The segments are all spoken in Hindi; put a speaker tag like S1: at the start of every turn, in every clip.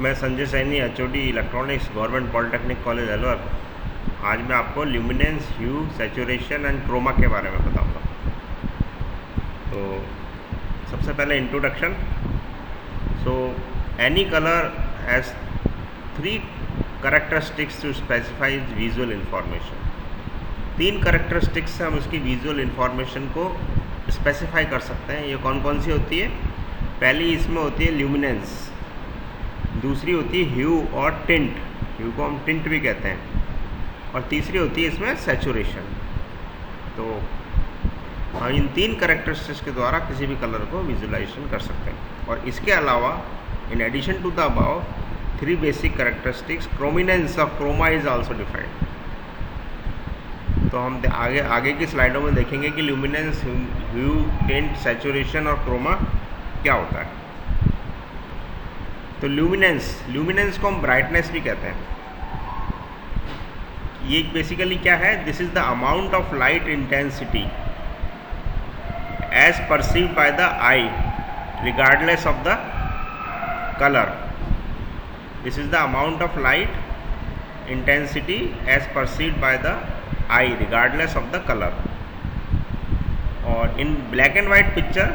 S1: मैं Sanjay Saini, HOD electronics, government polytechnic college Alwar. आज मैं आपको luminance, hue, saturation and chroma के बारे में बताऊंगा। तो सबसे पहले introduction. So any colour has 3 characteristics to specify visual information. 3 characteristics से हम उसकी विजुअल इंफॉर्मेशन को स्पेसिफाई कर सकते हैं। ये कौन कौन सी होती है? पहली इसमें होती है ल्यूमिनेंस, दूसरी होती है ह्यू और टिंट, ह्यू को हम टिंट भी कहते हैं, और तीसरी होती है इसमें सैचुरेशन। तो हम इन 3 कैरेक्टरिस्टिक्स के द्वारा किसी भी कलर को विजुअलाइजेशन कर सकते हैं। और इसके अलावा in addition to the above 3 basic characteristics, chrominance of chroma is also defined. तो हम आगे की स्लाइडों में देखेंगे कि ल्यूमिनेंस, ह्यू, टिंट, सैचुरेशन और क्रोमा क्या होता है। तो ल्यूमिनेंस को हम ब्राइटनेस भी कहते हैं। ये बेसिकली क्या है? This is the amount of light intensity as perceived by the eye regardless of the colour. This is the amount of light intensity as perceived by the eye regardless of the colour. और in black and white picture,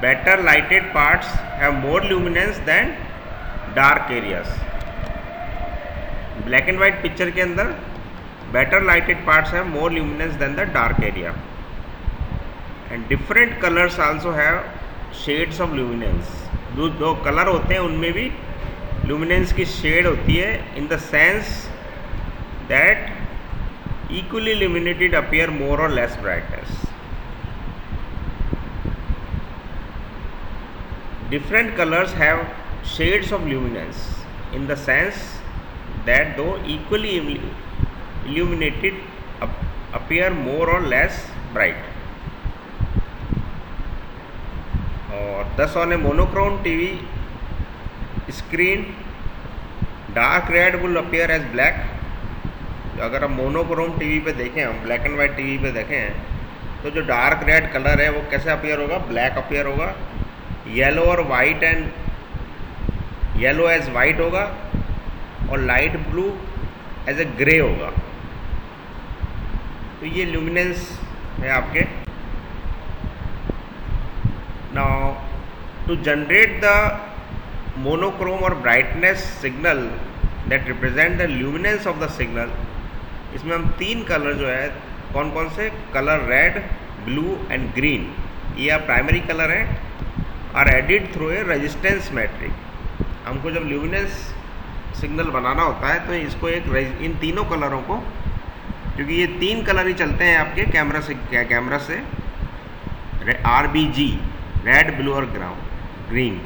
S1: better lighted parts have more luminance than dark areas. Black and white picture के अंदर better lighted parts have more luminance than the dark area. And different colors also have shades of luminance. दो कलर होते हैं उनमें भी luminance की शेड होती है, in the sense that equally illuminated appear more or less brightness. Different colors have shades of luminance in the sense that though equally illuminated appear more or less bright. और thus on a monochrome TV screen, dark red will appear as black. अगर हम मोनोक्रोम टीवी पे देखें, हम ब्लैक एंड वाइट टीवी पे देखें, तो जो डार्क रेड कलर है वो कैसे अपीयर होगा? ब्लैक अपीयर होगा। येलो और white and yellow as white होगा, और light blue as a grey होगा। तो ये ल्यूमिनेंस है आपके। Now to generate the monochrome और brightness signal that represent the luminance of the signal, इसमें हम 3 कलर जो है, कौन कौन से? Colour red, blue and green, ये प्राइमरी कलर हैं, are added through a resistance matrix. हमको जब ल्यूमिनेंस सिग्नल बनाना होता है तो इसको इन तीनों कलरों को, क्योंकि ये 3 कलर ही चलते हैं आपके कैमरा से RBG, रेड, ब्लू और ग्रीन,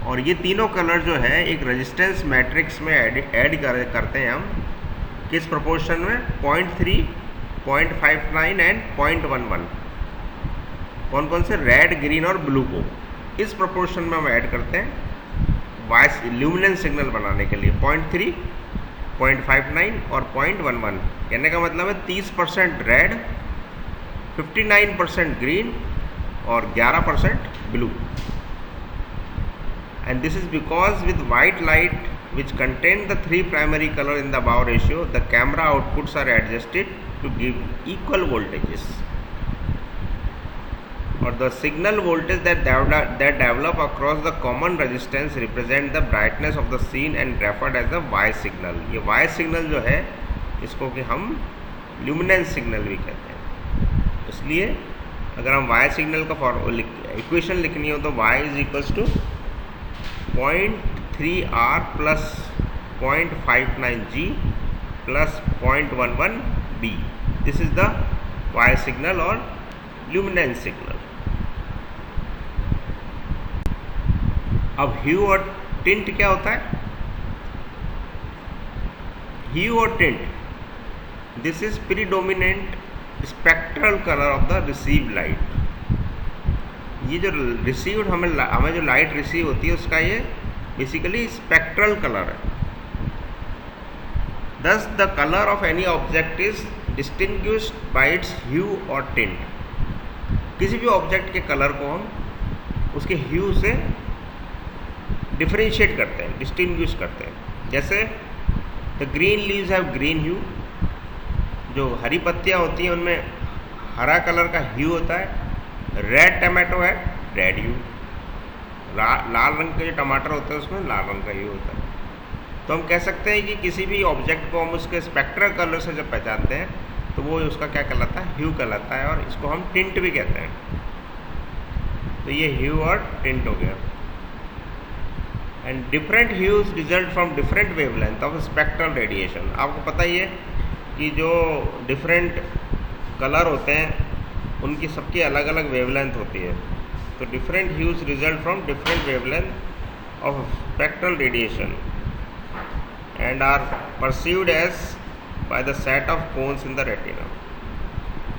S1: और ये तीनों कलर जो है एक रेजिस्टेंस मैट्रिक्स में ऐड करते हैं हम। किस प्रोपोर्शन में? 0.3, 0.59 एंड 0.11। कौन कौन से? रेड, ग्रीन और ब्लू को इस प्रोपोर्शन में हम ऐड करते हैं वॉइस ल्यूमिनेंस सिग्नल बनाने के लिए। 0.3, 0.59 और 0.11। कहने का मतलब है 30% रेड, 59% ग्रीन और 11% blue. And this is because with white light which contain the 3 primary color in the above ratio, the camera outputs are adjusted to give equal voltages. Or the signal voltage that develop across the common resistance represent the brightness of the scene and referred as the Y signal. ये Y signal जो है इसको कि हम luminance signal भी कहते हैं। इसलिए अगर हम Y signal का इक्वेशन लिखनी हो तो Y is equals to 0.3R plus 0.59G plus 0.11B. This is the Y signal or luminance signal. अब ह्यू और टिंट क्या होता है? ह्यू और tint, this is predominant spectral colour of the received light. ये जो रिसीव्ड हमें जो लाइट रिसीव होती है उसका ये बेसिकली स्पेक्ट्रल कलर है। Thus the color of any object is distinguished by its hue or tint. किसी भी ऑब्जेक्ट के कलर को हम उसके ह्यू से डिफरेंशिएट करते हैं, डिस्टिंग्विश करते हैं। जैसे the green leaves have green hue, जो हरी पत्तियाँ होती हैं उनमें हरा कलर का ह्यू होता है। रेड टमाटो है रेड ह्यू, लाल रंग के जो टमाटर होते हैं उसमें लाल रंग का ह्यू होता है। तो हम कह सकते हैं कि किसी भी ऑब्जेक्ट को हम उसके स्पेक्ट्रल कलर से जब पहचानते हैं तो वो उसका क्या कहलाता है, ह्यू कहलाता है, और इसको हम टिंट भी कहते हैं। तो ये ह्यू और टिंट हो गया। And different hues result from different wavelength of spectral radiation. आपको पता ही है कि जो डिफरेंट कलर होते हैं उनकी सबकी अलग अलग वेवलेंथ होती है। तो different hues result from different wavelength of spectral radiation and are perceived as by the set of cones in the retina.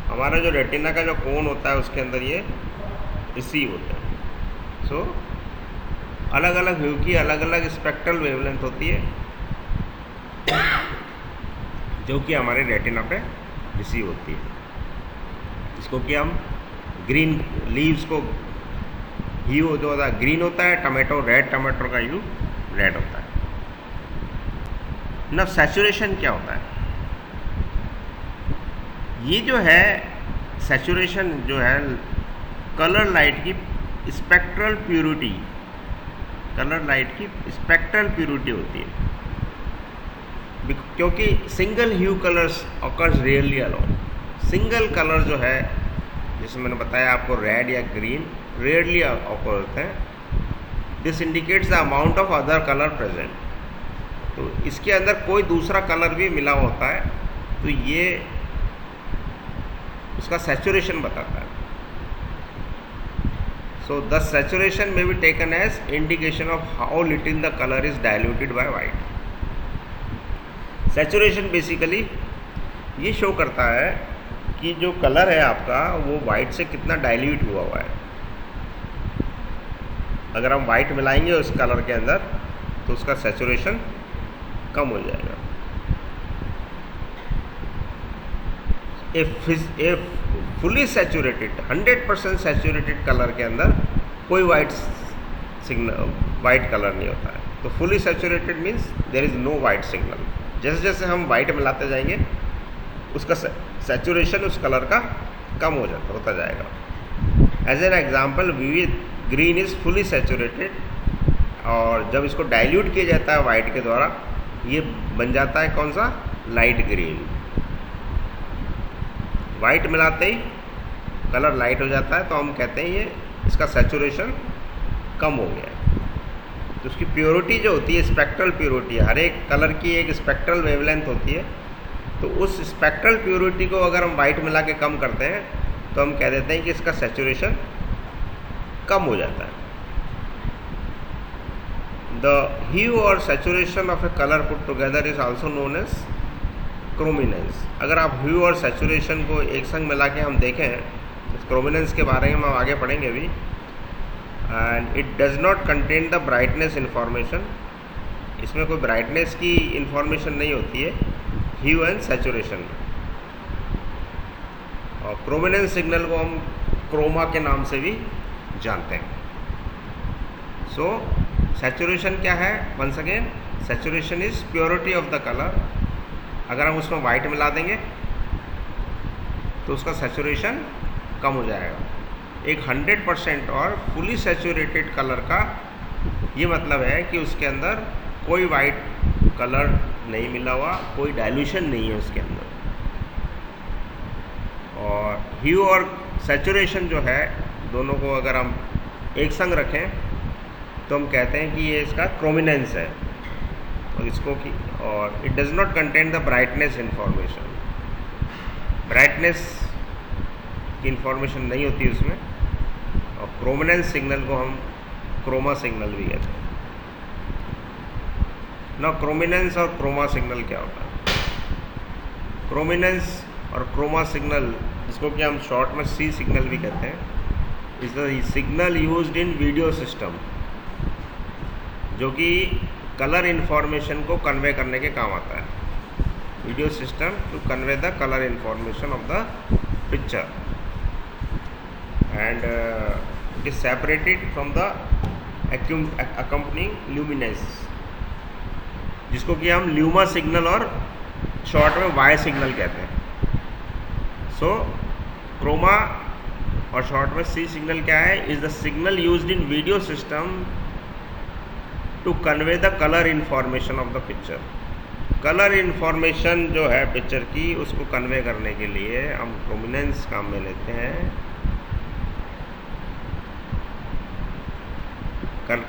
S1: हमारा जो रेटिना का जो कोन होता है उसके अंदर ये रिसीव होता है। सो अलग अलग ह्यू की अलग अलग स्पेक्ट्रल वेवलेंथ होती है जो कि हमारे रेटिना पे रिसीव होती है। इसको कि हम ग्रीन लीव्स को ह्यू जो होता है ग्रीन होता है, टमाटो रेड, टमाटो का ह्यू रेड होता है। ना सैचुरेशन क्या होता है? ये जो है सैचुरेशन जो है कलर लाइट की स्पेक्ट्रल प्यूरिटी, कलर लाइट की स्पेक्ट्रल प्यूरिटी होती है। क्योंकि single hue colours occurs rarely alone. Single colour जो है जैसे मैंने बताया आपको रेड या ग्रीन रेयरली ऑकर होते हैं। This indicates the amount of other colour present. तो इसके अंदर कोई दूसरा कलर भी मिला होता है तो ये उसका सैचुरेशन बताता है। So the saturation may be taken as indication of how little the colour is diluted by white. Saturation basically ये शो करता है कि जो कलर है आपका वो वाइट से कितना डाइल्यूट हुआ है। अगर हम वाइट मिलाएंगे उस कलर के अंदर तो उसका सैचुरेशन कम हो जाएगा। A fully saturated 100% saturated colour के अंदर कोई वाइट कलर नहीं होता है। तो fully saturated means there is no white signal. जैसे जैसे हम वाइट मिलाते जाएंगे उसका सैचुरेशन उस कलर का कम होता जाएगा। As an example vivid green is fully saturated, और जब इसको डाइल्यूट किया जाता है वाइट के द्वारा ये बन जाता है कौन सा, लाइट ग्रीन। वाइट मिलाते ही कलर लाइट हो जाता है तो हम कहते हैं ये इसका सैचुरेशन कम हो गया है। तो उसकी प्योरिटी जो होती है स्पेक्ट्रल प्योरिटी, हर एक कलर की एक स्पेक्ट्रल वेवलेंथ होती है। तो उस स्पेक्ट्रल प्योरिटी को अगर हम वाइट मिला के कम करते हैं तो हम कह देते हैं कि इसका सैचुरेशन कम हो जाता है। द ह्यू और saturation of a colour put together is also known as chrominance. अगर आप ह्यू और सैचुरेशन को एक संग मिला के हम देखें तो क्रोमिनेंस के बारे में हम आगे पढ़ेंगे अभी। And it does not contain the brightness information. इसमें कोई ब्राइटनेस की इन्फॉर्मेशन नहीं होती है ह्यू एंड सैचुरेशन में। और क्रोमिनेंस सिग्नल को हम क्रोमा के नाम से भी जानते हैं। सो सैचुरेशन क्या है? Once again saturation is purity of the colour. अगर हम उसमें वाइट मिला देंगे तो उसका सैचुरेशन कम हो जाएगा। एक 100% और फुली सैचुरेटेड कलर का ये मतलब है कि उसके अंदर कोई वाइट कलर नहीं मिला हुआ, कोई डाइल्यूशन नहीं है उसके अंदर। और ह्यू और सैचुरेशन जो है दोनों को अगर हम एक संग रखें तो हम कहते हैं कि ये इसका क्रोमिनेंस है। और इसको कि और it does not contain the brightness information. Brightness की इन्फॉर्मेशन नहीं होती उसमें। और क्रोमिनेंस सिग्नल को हम क्रोमा सिग्नल भी कहते हैं। ना क्रोमिनेंस और क्रोमा सिग्नल क्या होता है? क्रोमिनेंस और क्रोमा सिग्नल, जिसको कि हम शॉर्ट में सी सिग्नल भी कहते हैं, is the signal used in video system, जो कि कलर इन्फॉर्मेशन को कन्वे करने के काम आता है। Video system to convey the colour information of the picture and it is separated from the accompanying luminance, जिसको कि हम ल्यूमा सिग्नल और शॉर्ट में वाई सिग्नल कहते हैं। सो क्रोमा और शॉर्ट में सी सिग्नल क्या है? Is the signal used in video system to convey the colour information of the picture. Colour information जो है पिक्चर की, उसको कन्वे करने के लिए हम क्रोमिनेंस काम में लेते हैं।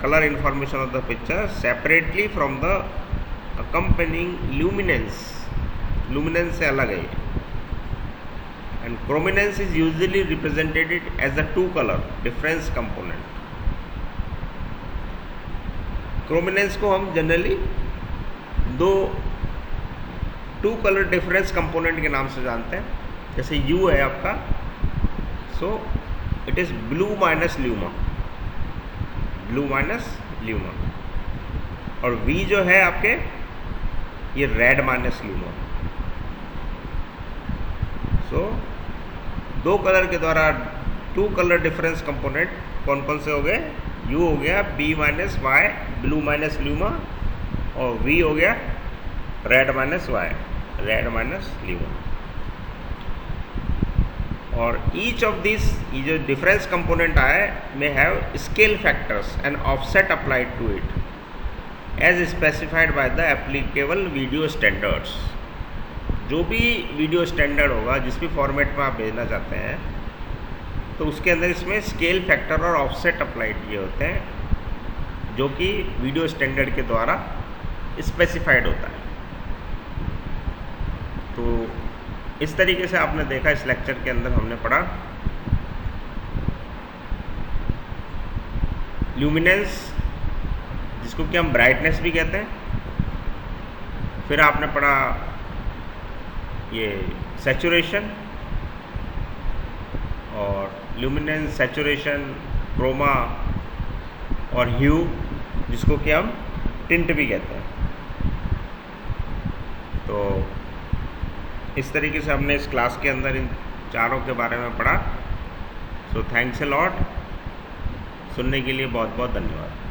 S1: Colour information of the picture separately from the accompanying luminance. Luminance से अलग है ये। And chrominance is usually represented as the two colour difference component. Chrominance को हम generally two colour difference component के नाम से जानते हैं। जैसे U है आपका, so it is blue minus luma, blue minus luma. और V जो है आपके, ये रेड माइनस ल्यूमा। सो दो कलर के द्वारा टू कलर डिफरेंस कंपोनेंट कौन कौन से हो गए? U हो गया B minus Y, blue minus luma, और V हो गया red minus Y, red minus luma. और ईच ऑफ दिस, ये जो डिफरेंस कंपोनेंट आए, may have scale factors and offset applied to it as specified by the applicable video standards. जो भी वीडियो स्टैंडर्ड होगा, जिस भी फॉर्मेट में आप भेजना चाहते हैं, तो उसके अंदर इसमें स्केल फैक्टर और ऑफसेट अप्लाई किए होते हैं, जो कि वीडियो स्टैंडर्ड के द्वारा स्पेसिफाइड होता है। तो इस तरीके से आपने देखा, इस लेक्चर के अंदर हमने पढ़ा ल्यूमिनेंस, जिसको कि हम ब्राइटनेस भी कहते हैं। फिर आपने पढ़ा ये सैचुरेशन, और ल्यूमिनेंस, सैचुरेशन, क्रोमा और ह्यू, जिसको कि हम टिंट भी कहते हैं। तो इस तरीके से हमने इस क्लास के अंदर इन चारों के बारे में पढ़ा। So thanks a lot. सुनने के लिए बहुत बहुत धन्यवाद।